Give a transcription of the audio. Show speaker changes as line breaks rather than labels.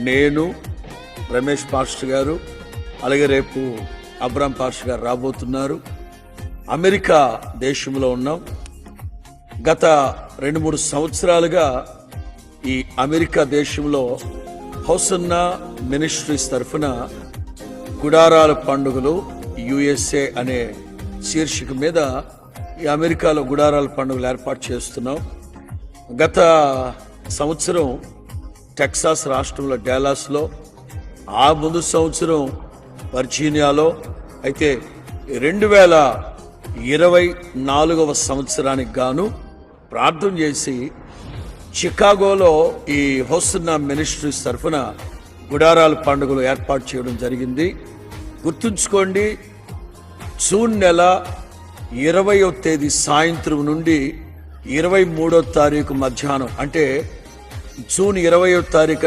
నేను, రమేష్ పాస్టర్ గారు, అలాగే రేపు అబ్రాం పాస్టర్ గారు రాబోతున్నారు. అమెరికా దేశంలో ఉన్నాం. గత 2-3 సంవత్సరాలుగా ఈ అమెరికా దేశంలో హోసన్నా మినిస్ట్రీస్ తరఫున గుడారాల పండుగలు USA అనే శీర్షిక మీద ఈ అమెరికాలో గుడారాల పండుగలు ఏర్పాటు చేస్తున్నాం. గత సంవత్సరం టెక్సాస్ రాష్ట్రంలో డాలాస్లో, ఆ ముందు సంవత్సరం వర్జీనియాలో, అయితే 2024వ సంవత్సరానికి గాను ప్రార్థన చేసి చికాగోలో ఈ హోసన్నా మినిస్ట్రీస్ తరఫున గుడారాల పండుగలు ఏర్పాటు చేయడం జరిగింది. గుర్తుంచుకోండి, జూన్ నెల 20వ తేదీ సాయంత్రం నుండి 23వ తారీఖు మధ్యాహ్నం, అంటే జూన్ 20వ తారీఖు